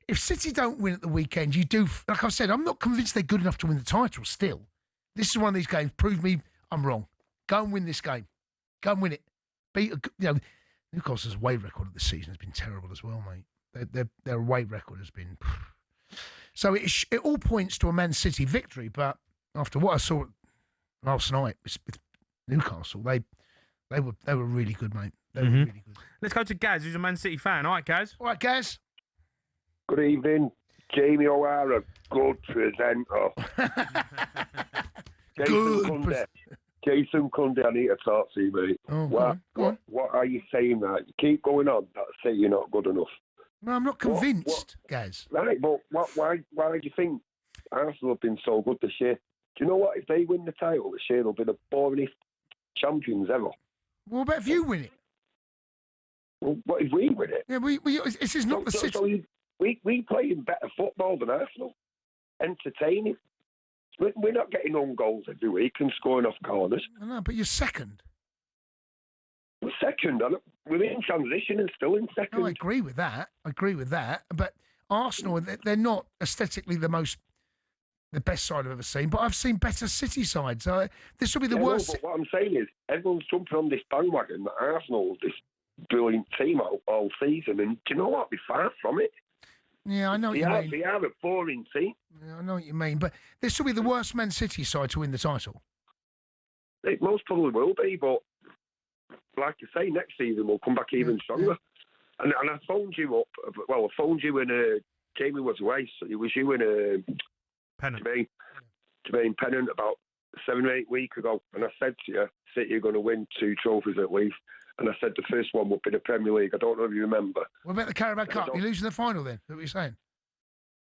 if City don't win at the weekend, you do. Like I've said, I'm not convinced they're good enough to win the title. Still, this is one of these games. Prove me I'm wrong. Go and win this game. Go and win it. Newcastle's away record of the season has been terrible as well, mate. Their away record has been. So it all points to a Man City victory, but after what I saw last night with Newcastle, they were really good, mate. They were really good. Let's go to Gaz, who's a Man City fan. All right, Gaz. All right, Gaz. Good evening, Jamie O'Hara. Good presenter. Jason Cundy, I need to talk to you, mate. Oh, go on. What are you saying that? You keep going on. That's it, you're not good enough. No, I'm not convinced, Gaz. Right, but why do you think Arsenal have been so good this year? Do you know what? If they win the title this year, they'll be the boringest champions ever. Well, but if you win it? Well, what if we win it? Yeah, this is not the City. So we playing better football than Arsenal. Entertaining. We're not getting on goals every week and scoring off corners. I know, but you're second. We're second. We're in transition and still in second. No, I agree with that. But Arsenal, they're not aesthetically the best side I've ever seen. But I've seen better City sides. This will be the worst. No, but what I'm saying is, everyone's jumping on this bandwagon that Arsenal's this brilliant team all season. And do you know what? We're far from it. Yeah, I know what you mean. They are a boring team. Yeah, I know what you mean. But this will be the worst Man City side to win the title. It most probably will be, but like you say, next season we'll come back even stronger. And I phoned you up. Well, I phoned you when Jamie was away. So it was you in Pennant. Jermaine Pennant about 7 or 8 weeks ago. And I said to you, City are going to win 2 trophies at least. And I said the first one would be the Premier League. I don't know if you remember. What about the Carabao Cup? You're losing the final then? Is that what you're saying?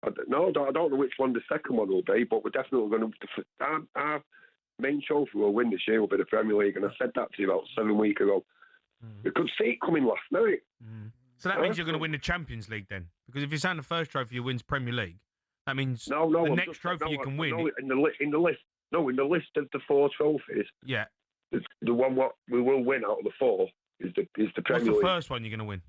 I don't know which one the second one will be, but we're definitely going to... Our main trophy we'll win this year will be the Premier League. And I said that to you about 7 weeks ago. We could see it coming last night. So that means you're going to win the Champions League then? Because if you're saying the first trophy you wins Premier League, that means the next trophy you can win... in the list of the 4 trophies, the one what we will win out of the 4 is the Premier League. What's the first one you're going to win?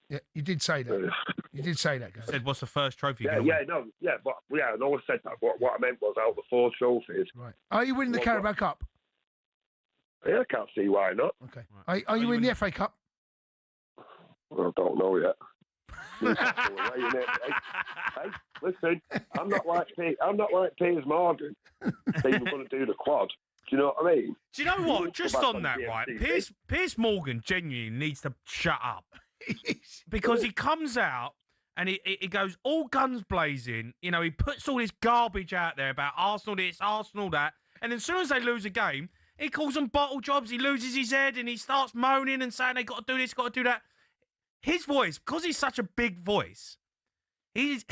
Yeah, you did say that. You did say that, guys. You said, what's the first trophy you're I going to win? I know I said that. What I meant was out of the 4 trophies. Right. Are you winning the Carabao Cup? Yeah, I can't see why not. Okay. Right. Are you winning the FA Cup? Well, I don't know yet. Hey, listen, I'm not like Piers Morgan saying we're going to do the quad. Do you know what I mean? Do you know what? Just on that, right? Piers Morgan genuinely needs to shut up. Because he comes out and he goes all guns blazing. You know, he puts all this garbage out there about Arsenal this, Arsenal that. And as soon as they lose a game, he calls them bottle jobs. He loses his head and he starts moaning and saying they got to do this, got to do that. His voice, because he's such a big voice, he's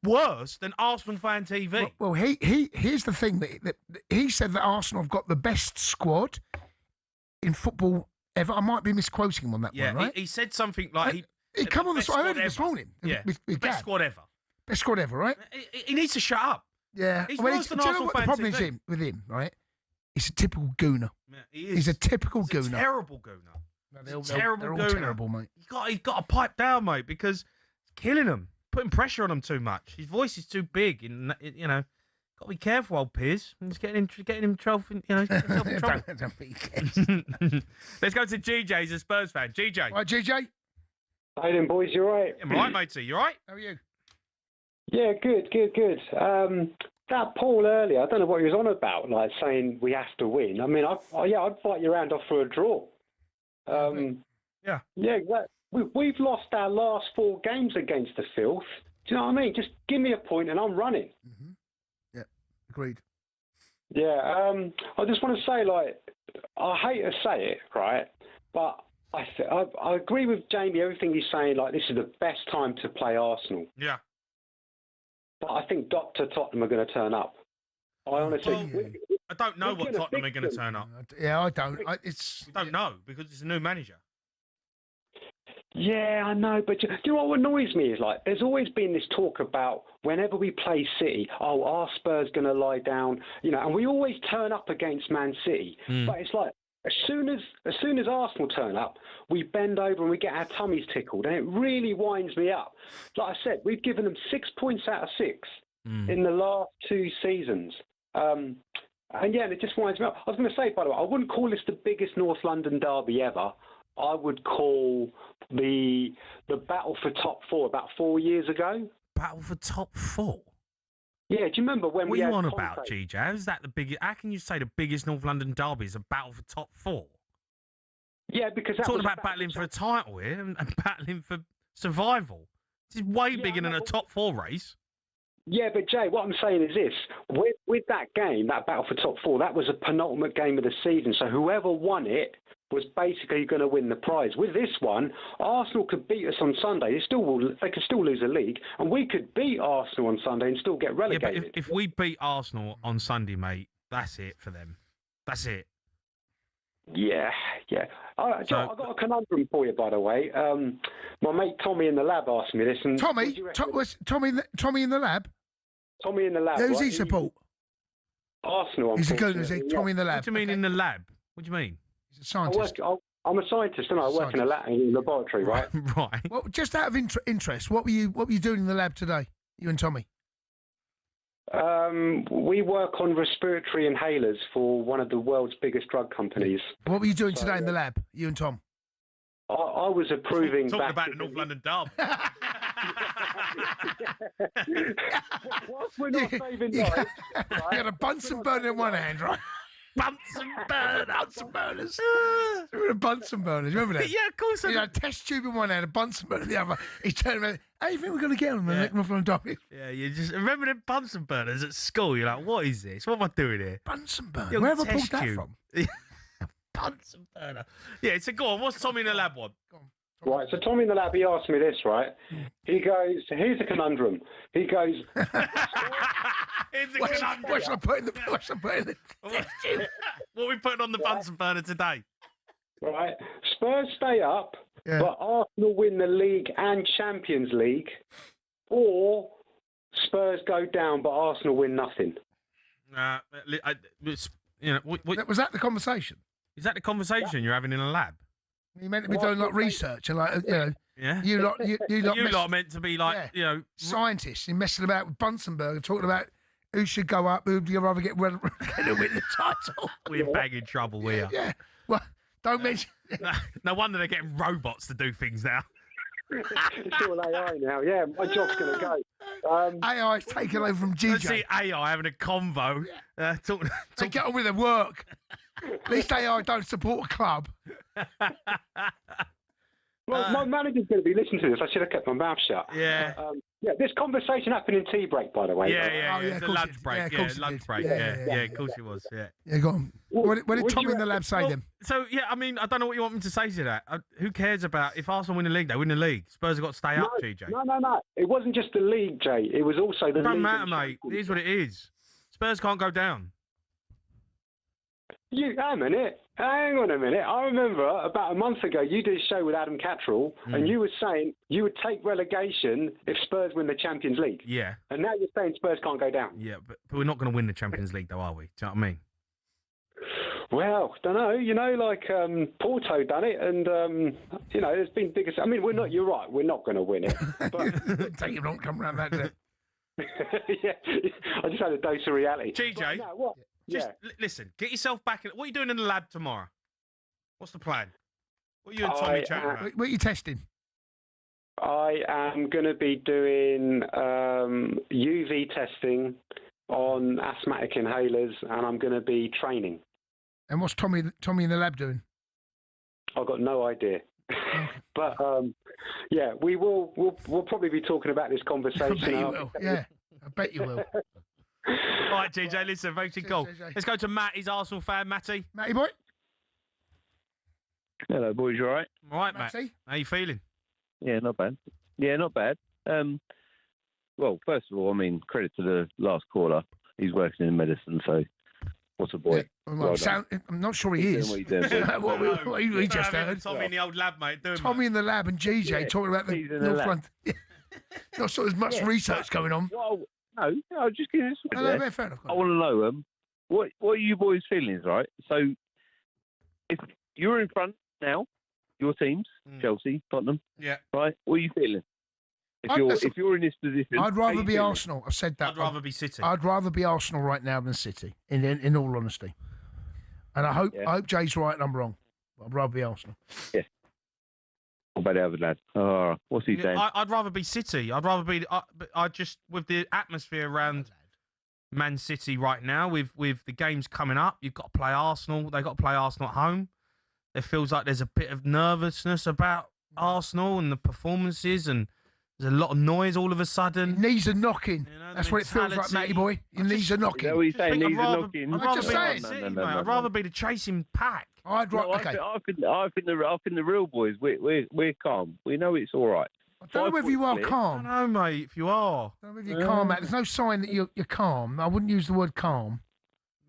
worse than Arsenal Fan TV. Well, here's the thing that he said that Arsenal have got the best squad in football ever. I might be misquoting him on that one, right? He said something like he come on I heard it this morning. Yeah, with best squad ever. Best squad ever, right? He needs to shut up. Yeah. He's worse than Arsenal Fan TV. The problem is with him, right? He's a typical gooner. Yeah, he is. He's a typical gooner. He's a terrible gooner. They're all gooner. terrible, mate. He's got to pipe down, mate, because it's killing him. Putting pressure on him too much. His voice is too big, and you know, got to be careful, old Piers. He's getting him trouble. You know, don't be careful. Let's go to GJ. He's a Spurs fan. GJ. Right, GJ. How you doing, boys? You all right? I'm right, matey. You all right? How are you? Yeah, good. That Paul earlier, I don't know what he was on about, like saying we have to win. I mean, I'd fight your hand off for a draw. Yeah. We've lost our last 4 games against the filth. Do you know what I mean? Just give me a point and I'm running. Mm-hmm. Yeah, agreed. Yeah, I just want to say, like, I hate to say it, right? But I agree with Jamie, everything he's saying, like, this is the best time to play Arsenal. Yeah. But I think Dr. Tottenham are going to turn up. I honestly... I don't know what Tottenham are going to turn up. Yeah, I don't. We don't know, because it's a new manager. Yeah, I know, but do you know what annoys me is, like, there's always been this talk about whenever we play City, our Spurs going to lie down, you know, and we always turn up against Man City. But it's like, As soon as Arsenal turn up, we bend over and we get our tummies tickled, and it really winds me up. Like I said, we've given them 6 points out of 6 in the last 2 seasons. And yeah, it just winds me up. I was going to say, by the way, I wouldn't call this the biggest North London derby ever. I would call the battle for top 4 about 4 years ago. Battle for top 4? Yeah, do you remember when what we are had you on Conte? about, GJ? How's that the biggest? How can you say the biggest North London derby is a battle for top 4? Yeah, because we're talking about battling for a title here and battling for survival. This is way bigger than a top 4 race. Yeah, but Jay, what I'm saying is this: with that game, that battle for top 4, that was a penultimate game of the season. So whoever won it was basically going to win the prize. With this one, Arsenal could beat us on Sunday. They could still lose a league, and we could beat Arsenal on Sunday and still get relegated. Yeah, but if we beat Arsenal on Sunday, mate, that's it for them. That's it. Yeah. I've got a conundrum for you, by the way. My mate Tommy in the lab asked me this. And Tommy in the lab? Tommy in the lab. Who's right? he support? Arsenal. He's a good, is he? Tommy in the lab. What do you mean in the lab? What do you mean? He's a scientist. I'm a scientist, and I work in a laboratory, right? Right. Well, just out of interest, what were you doing in the lab today? You and Tommy? We work on respiratory inhalers for one of the world's biggest drug companies. What were you doing today in the lab, you and Tom? I was approving. Talking about the North London derby. Whilst we're not saving lives, You had a Bunsen burner in one hand, right? Bunsen burners. A Bunsen burners. Remember that? Yeah, of course. He had a test tube in one hand, a Bunsen burner in the other. He turned around. How do you think we're going to get on the North London derby? Yeah, you just remember them Bunsen burners at school. You're like, what is this? What am I doing here? Bunsen burner. Where have I pulled that from? Bunsen burner. Yeah, so go on. What's Tommy in the lab want? Go on. Right, so Tommy in the lab, he asked me this, right? He goes, here's a conundrum. He goes... What should I put in the test tube? What are we putting on the Bunsen burner today? Right, Spurs stay up, but Arsenal win the league and Champions League, or Spurs go down, but Arsenal win nothing. Was that the conversation? Is that the conversation you're having in a lab? You meant to be doing like research and like yeah. You lot meant to be like scientists. You're messing about with Bunsenberg and talking about who should go up, who do you rather get to win the title. We're bang in trouble, we are. Yeah. Well, don't mention. No wonder they're getting robots to do things now. It's all AI now. Yeah, my job's going to go. AI's taken over from GJ. Let's see AI having a convo. They get on with their work. At least AI don't support a club. Well, my manager's going to be listening to this. I should have kept my mouth shut. Yeah. This conversation happened in tea break, by the way. Yeah. Of course Lunch break. Yeah, lunch break. Yeah, of course it was. Yeah. Yeah, go on. What did Tommy in the lab say then? So, I mean, I don't know what you want me to say to that. Who cares about if Arsenal win the league? They win the league. Spurs have got to stay up, GJ. No. It wasn't just the league, Jay. It was also the league. It doesn't matter, mate. It is what it is. Spurs can't go down. Hang on a minute. I remember about a month ago you did a show with Adam Cattrall and you were saying you would take relegation if Spurs win the Champions League. Yeah. And now you're saying Spurs can't go down. Yeah, but we're not going to win the Champions League, though, are we? Do you know what I mean? Well, don't know. You know, like Porto done it, and there's been bigger. I mean, we're not. You're right. We're not going to win it. But take it on, come around that day. Yeah, I just had a dose of reality. GJ, what? Just listen. Get yourself back in. What are you doing in the lab tomorrow? What's the plan? What are you and Tommy chatting about? What are you testing? I am going to be doing UV testing on asthmatic inhalers, and I'm going to be training. And what's Tommy in the lab doing? I've got no idea. But we'll probably be talking about this conversation. I bet you will. Yeah, I bet you will. All right, GJ, listen, very cool. Let's go to Matt. He's Arsenal fan. Matty boy. Hello, boys. You all right? All right, Matt. How you feeling? Yeah, not bad. Well, first of all, I mean, credit to the last caller. He's working in medicine, so what a boy. Yeah. Well, I'm not sure he is. What we just heard. Tommy in the old lab, mate. Tommy in the lab and GJ talking about the North London. Not sure there's much research going on. Well, no, just give this one. No, fair enough. I want to know what are you boys' feelings, right? So, if you're in front now, your teams, Chelsea, Tottenham, right? What are you feeling? If you're in this position, I'd rather be Arsenal. I've said that. I'd rather be City. I'd rather be Arsenal right now than City. In all honesty, and I hope Jay's right and I'm wrong. But I'd rather be Arsenal. Yeah. What about the other lad? Oh, what's he saying? I'd rather be City. I'd rather be. I just with the atmosphere around Man City right now, with the games coming up, you've got to play Arsenal. They've got to play Arsenal at home. It feels like there's a bit of nervousness about Arsenal and the performances, and there's a lot of noise all of a sudden. Your knees are knocking. That's what it feels like, Matty boy. Your knees are knocking. Is that what you're saying? Knees are knocking. I'd rather be City, mate. I'd rather be the chasing pack. I think the real boys, we're calm. We know it's all right. I don't know whether you are calm. I don't know, mate, if you are. I don't know if you're calm, Matt. There's no sign that you're calm. I wouldn't use the word calm.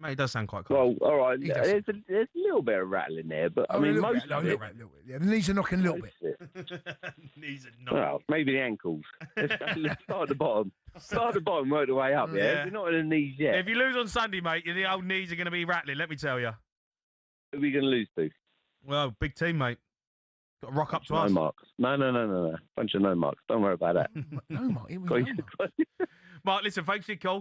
Mate, it does sound quite calm. Well, all right. There's a little bit of rattling there, but I mean, most of it. Yeah, the knees are knocking a little bit. Knees are knocking. Well, maybe the ankles. Let's start at the bottom. Start at the bottom, work the way up, yeah? You're not in the knees yet. If you lose on Sunday, mate, the old knees are going to be rattling, let me tell you. Who are we going to lose to? Well, big team, mate. Got to rock up to us. No marks. No. Bunch of no marks. Don't worry about that. No mark. Mark, listen, thanks for your call.